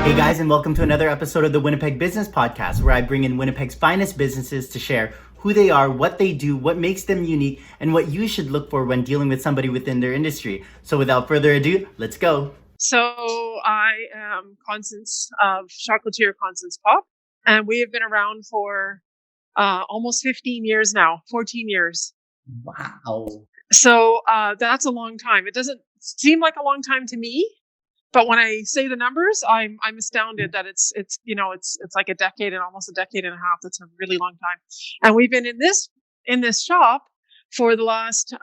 Hey guys, and welcome to another episode of the Winnipeg Business Podcast, where I bring in Winnipeg's finest businesses to share who they are, what they do, what makes them unique, and what you should look for when dealing with somebody within their industry. So without further ado, let's go. So I am Constance of Chocolatier Constance Popp, and we have been around for almost 15 years now, 14 years. Wow. So that's a long time. It doesn't seem like a long time to me, but when I say the numbers, I'm astounded that it's like a decade and almost a decade and a half. That's a really long time. And we've been in this shop for the last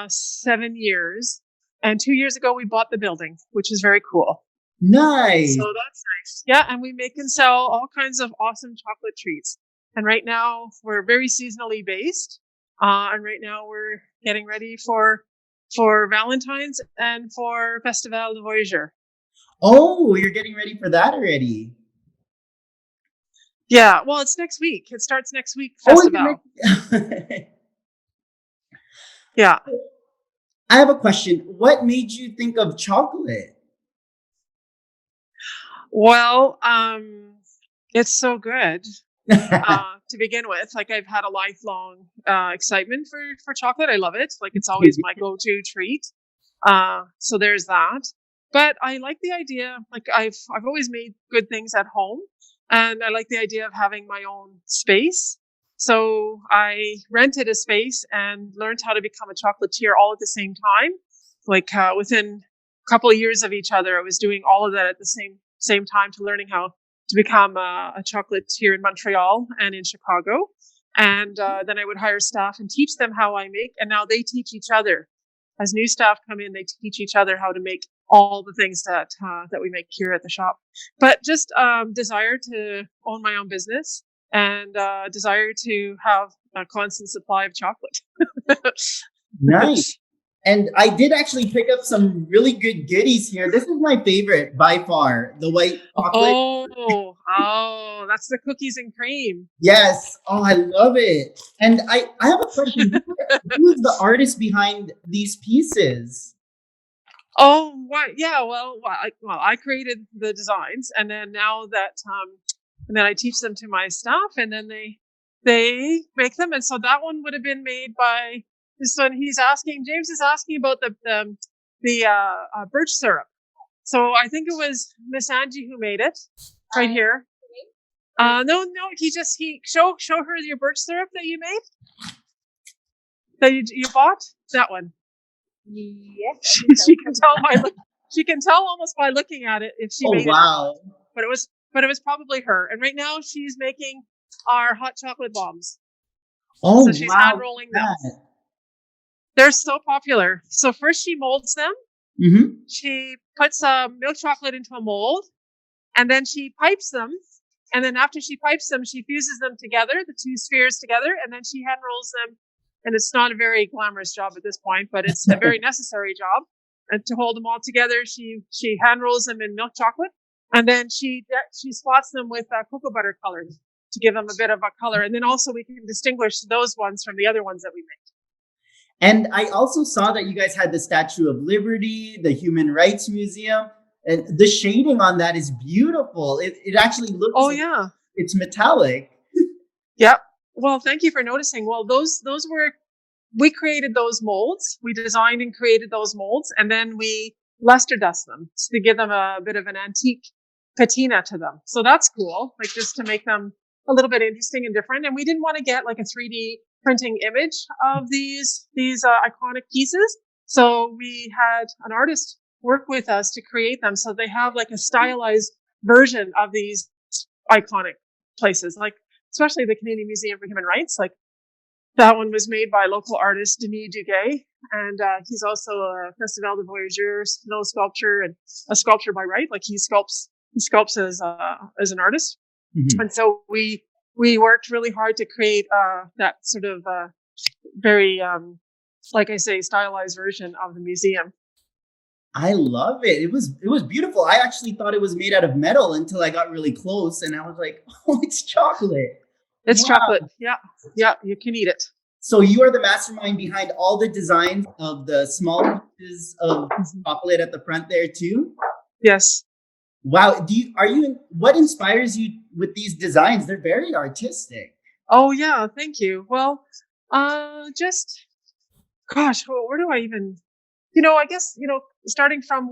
7 years. And 2 years ago, we bought the building, which is very cool. Nice. So that's nice. Yeah, and we make and sell all kinds of awesome chocolate treats. And right now, we're very seasonally based. And right now, we're getting ready for Valentine's and for Festival de Voyageur. Oh, you're getting ready for that already. Yeah, well, it's next week. It starts next week, Festival. Yeah. I have a question. What made you think of chocolate? Well, it's so good to begin with. Like, I've had a lifelong excitement for chocolate. I love it. Like, it's always my go-to treat. So there's that. But I like the idea. Like, I've always made good things at home, and I like the idea of having my own space. So I rented a space and learned how to become a chocolatier all at the same time. Like within a couple of years of each other, I was doing all of that at the same time to learning how to become a chocolatier in Montreal and in Chicago. And then I would hire staff and teach them how I make. And now they teach each other. As new staff come in, they teach each other how to make all the things that we make here at the shop. But just desire to own my own business. And desire to have a constant supply of chocolate. Nice. And I did actually pick up some really good goodies here. This is my favorite by far, the white chocolate. Oh, that's the cookies and cream. Yes. Oh, I love it. And I have a question. Who is the artist behind these pieces? Oh, what? Yeah. Well, I created the designs, and then now that and then I teach them to my staff, and then they make them. And so that one would have been made by this one. James is asking about the birch syrup. So I think it was Miss Angie who made it right here. No, he show her your birch syrup that you made, that you bought, that one. Yes. She can tell almost by looking at it if she made it. Wow. But it was probably her. And right now she's making our hot chocolate bombs. Oh, so she's hand rolling them. They're so popular. So first she molds them. Mm-hmm. She puts milk chocolate into a mold, and then she pipes them. And then after she pipes them, she fuses them together, the two spheres together, and then she hand rolls them. And it's not a very glamorous job at this point, but it's a very necessary job. And to hold them all together, she hand rolls them in milk chocolate. And then she spots them with cocoa butter colored to give them a bit of a color. And then also we can distinguish those ones from the other ones that we make. And I also saw that you guys had the Statue of Liberty, the Human Rights Museum, and the shading on that is beautiful. It actually looks yeah. It's metallic. Yep. Well, thank you for noticing. Well, we created those molds. We designed and created those molds, and then we luster dust them to give them a bit of an antique patina to them. So that's cool, like just to make them a little bit interesting and different. And we didn't want to get like a 3D printing image of these iconic pieces. So we had an artist work with us to create them. So they have like a stylized version of these iconic places, like especially the Canadian Museum for Human Rights. Like that one was made by local artist Denis Duguay, and he's also a Festival de Voyageur snow sculpture and a sculptor by right. Like he sculpts as an artist, and so we worked really hard to create that sort of very like I say, stylized version of the museum. I love it. It was beautiful. I actually thought it was made out of metal until I got really close, and I was like, "Oh, it's chocolate." It's chocolate. Yeah, you can eat it. So you are the mastermind behind all the designs of the small pieces of chocolate at the front there too? Yes. Wow. What inspires you with these designs? They're very artistic. Oh yeah, thank you. Well, just gosh, where do I even? I guess starting from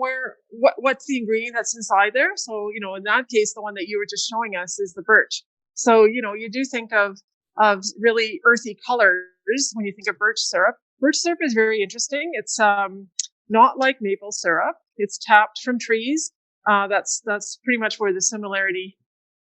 what's the ingredient that's inside there. So in that case, the one that you were just showing us is the birch. So you do think of really earthy colors when you think of birch syrup. Birch syrup is very interesting. It's not like maple syrup. It's tapped from trees. That's pretty much where the similarity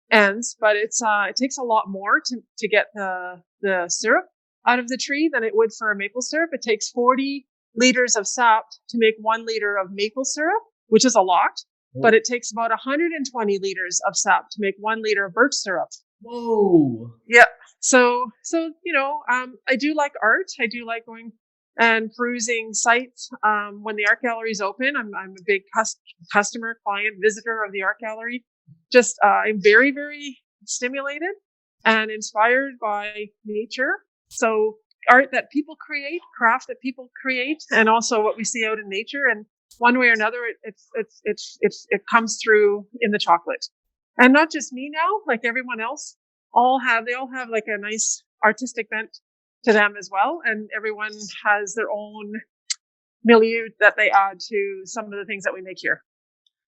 ends. But it takes a lot more to get the syrup out of the tree than it would for a maple syrup. It takes 40 liters of sap to make 1 liter of maple syrup, which is a lot. But it takes about 120 liters of sap to make 1 liter of birch syrup. Whoa. Yeah. So I do like art. I do like going and perusing sites. When the art gallery is open, I'm a big customer, client, visitor of the art gallery. Just I'm very, very stimulated and inspired by nature. So art that people create, craft that people create, and also what we see out in nature. And one way or another, it comes through in the chocolate. And not just me now, like everyone else, they all have like a nice artistic bent to them as well. And everyone has their own milieu that they add to some of the things that we make here.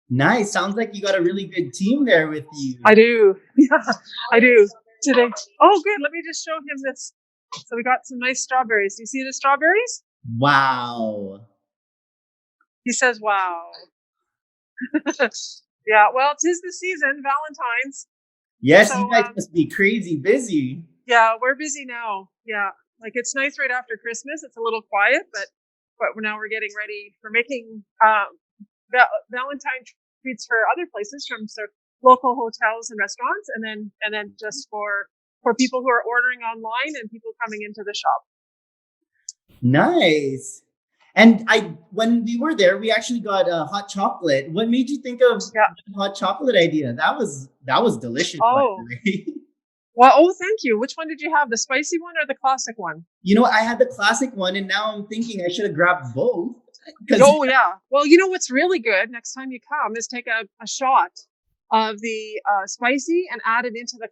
Nice. Sounds like you got a really good team there with you. I do. Yeah, I do. Today. Oh, good. Let me just show him this. So we got some nice strawberries. Do you see the strawberries? Wow. He says, wow. Yeah, well, 'tis the season, Valentine's. Yes, So, you guys must be crazy busy. Yeah, we're busy now. Yeah, like it's nice right after Christmas. It's a little quiet, but now we're getting ready. We're making Valentine treats for other places, from sort of local hotels and restaurants, and then just for people who are ordering online and people coming into the shop. Nice. And when we were there, we actually got hot chocolate. What made you think of the hot chocolate idea? That was delicious. Oh. By the way. Well, thank you. Which one did you have? The spicy one or the classic one? I had the classic one, and now I'm thinking I should have grabbed both. Oh, yeah. Well, what's really good next time you come is take a shot of the spicy and add it into the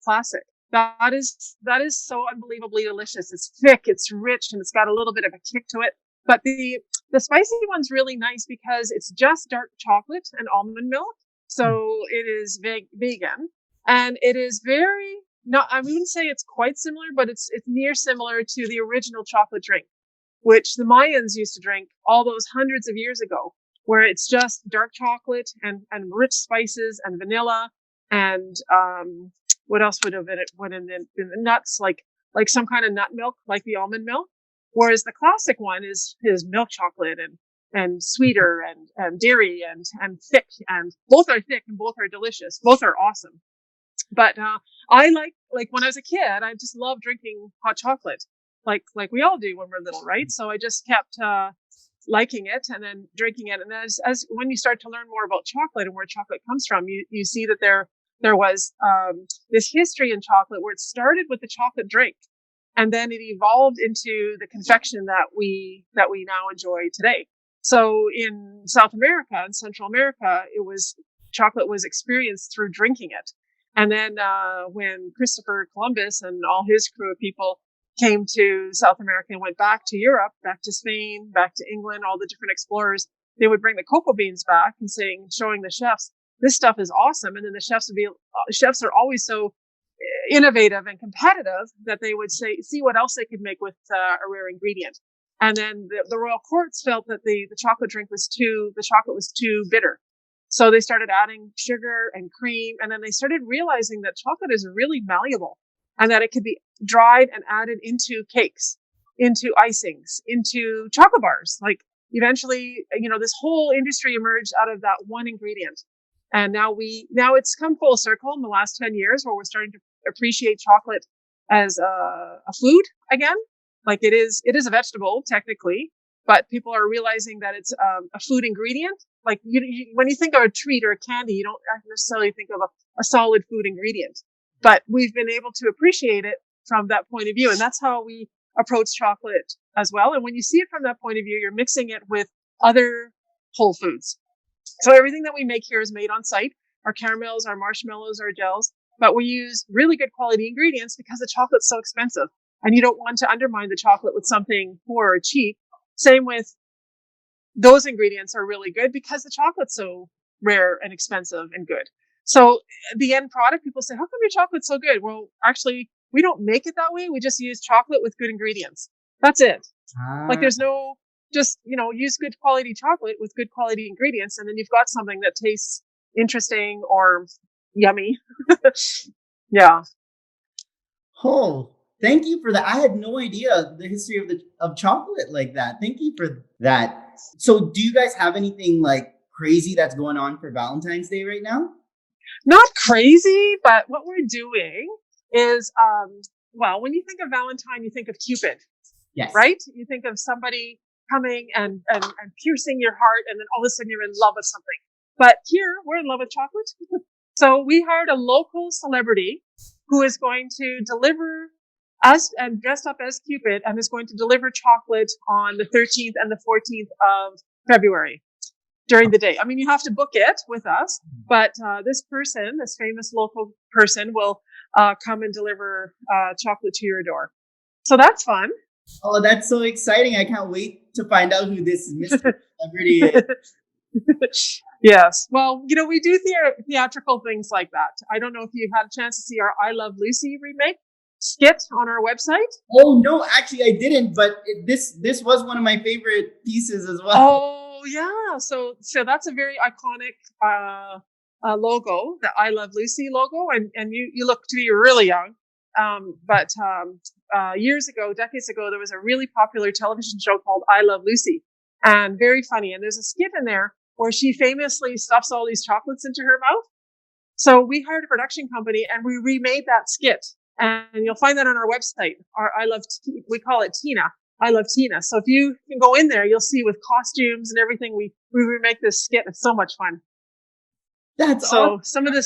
classic. That is so unbelievably delicious. It's thick, it's rich, and it's got a little bit of a kick to it. But the spicy one's really nice because it's just dark chocolate and almond milk. So it is vegan, and it is very not. I wouldn't say it's quite similar, but it's near similar to the original chocolate drink, which the Mayans used to drink all those hundreds of years ago, where it's just dark chocolate and rich spices and vanilla and what else would have been in the nuts, like some kind of nut milk, like the almond milk. Whereas the classic one is milk chocolate and sweeter and dairy and thick, and both are thick and both are delicious. Both are awesome. But I like when I was a kid, I just loved drinking hot chocolate, like we all do when we're little, right? So I just kept liking it and then drinking it. And as when you start to learn more about chocolate and where chocolate comes from, you see that there was this history in chocolate where it started with the chocolate drink, and then it evolved into the confection that we now enjoy today. So in South America and Central America, chocolate was experienced through drinking it. And then when Christopher Columbus and all his crew of people came to South America and went back to Europe, back to Spain, back to England, all the different explorers, they would bring the cocoa beans back and showing the chefs, this stuff is awesome. And then the chefs are always so innovative and competitive that they would see what else they could make with a rare ingredient. And then the royal courts felt that the chocolate was too bitter. So they started adding sugar and cream. And then they started realizing that chocolate is really malleable and that it could be dried and added into cakes, into icings, into chocolate bars. Like eventually, this whole industry emerged out of that one ingredient. And now it's come full circle in the last 10 years where we're starting to appreciate chocolate as a food again. Like it is a vegetable technically, but people are realizing that it's a food ingredient. Like when you think of a treat or a candy, you don't necessarily think of a solid food ingredient, but we've been able to appreciate it from that point of view. And that's how we approach chocolate as well. And when you see it from that point of view, you're mixing it with other whole foods. So everything that we make here is made on site. Our caramels, our marshmallows, our gels, but we use really good quality ingredients because the chocolate's so expensive. And you don't want to undermine the chocolate with something poor or cheap. Same with those ingredients are really good because the chocolate's so rare and expensive and good. So the end product, people say, how come your chocolate's so good? Well, actually, we don't make it that way. We just use chocolate with good ingredients. That's it. Like there's no, just, use good quality chocolate with good quality ingredients. And then you've got something that tastes interesting or yummy. Yeah. Oh, thank you for that. I had no idea the history of chocolate like that. Thank you for that. So do you guys have anything like crazy that's going on for Valentine's Day right now? Not crazy, but what we're doing is, when you think of Valentine, you think of Cupid. Yes. Right? You think of somebody coming and piercing your heart, and then all of a sudden you're in love with something. But here, we're in love with chocolate. So we hired a local celebrity who is going to deliver us and dressed up as Cupid and is going to deliver chocolate on the 13th and the 14th of February during the day. I mean, you have to book it with us, but this famous local person will come and deliver chocolate to your door. So that's fun. Oh, that's so exciting. I can't wait to find out who this Mr. Celebrity is. Yes. Well, we do theatrical things like that. I don't know if you've had a chance to see our I Love Lucy remake skit on our website. Oh, no, actually I didn't, but this was one of my favorite pieces as well. Oh, yeah. So that's a very iconic logo, the I Love Lucy logo. And you look to be really young. But years ago, decades ago, there was a really popular television show called I Love Lucy, and very funny. And there's a skit in there where she famously stuffs all these chocolates into her mouth. So we hired a production company and we remade that skit, and you'll find that on our website. We call it Tina. I Love Tina. So if you can go in there, you'll see with costumes and everything, we remake this skit. It's so much fun. That's so awesome. some of the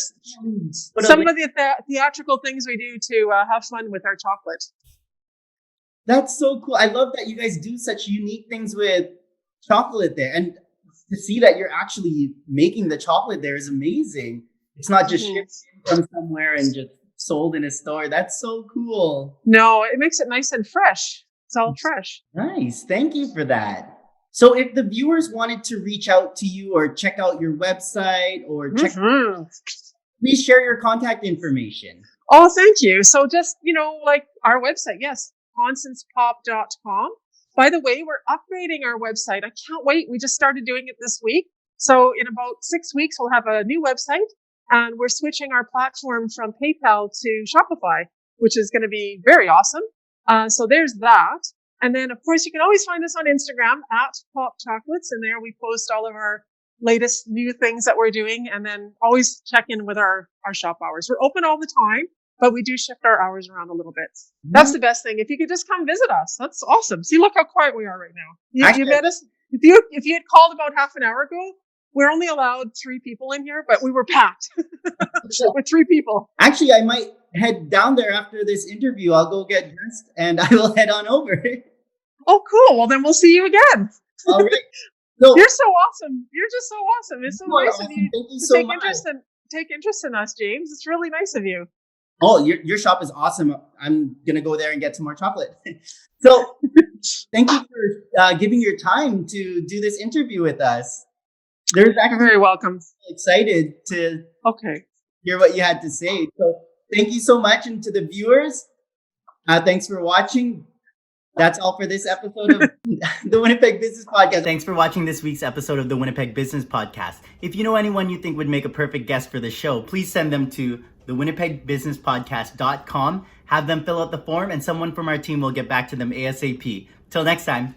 theatrical things we do to have fun with our chocolate. That's so cool. I love that you guys do such unique things with chocolate there, and to see that you're actually making the chocolate there is amazing. It's not just shipped from somewhere and just sold in a store. That's so cool. No, it makes it nice and fresh. It's all fresh. Nice. Thank you for that. So if the viewers wanted to reach out to you or check out your website or please share your contact information. Oh, thank you. So just, like our website, yes, constancepopp.com. By the way, we're upgrading our website. I can't wait. We just started doing it this week. So in about 6 weeks, we'll have a new website, and we're switching our platform from PayPal to Shopify, which is going to be very awesome. So there's that. And then, of course, you can always find us on Instagram at Popp Chocolates. And there we post all of our latest new things that we're doing. And then always check in with our shop hours. We're open all the time, but we do shift our hours around a little bit. That's the best thing. If you could just come visit us, that's awesome. See, look how quiet we are right now. You met us. If you had called about half an hour ago, we're only allowed 3 people in here, but we were packed with 3 people. Actually, I might head down there after this interview. I'll go get dressed and I will head on over. Oh, cool. Well, then we'll see you again. All right. So, you're so awesome. You're just so awesome. It's so nice of you Thank you to so take much. take interest in us, James. It's really nice of you. Oh, your shop is awesome. I'm going to go there and get some more chocolate. So thank you for giving your time to do this interview with us. You're very welcome. Excited to hear what you had to say. So thank you so much. And to the viewers, thanks for watching. That's all for this episode of the Winnipeg Business Podcast. Thanks for watching this week's episode of the Winnipeg Business Podcast. If you know anyone you think would make a perfect guest for the show, please send them to thewinnipegbusinesspodcast.com. Have them fill out the form and someone from our team will get back to them ASAP. Till next time.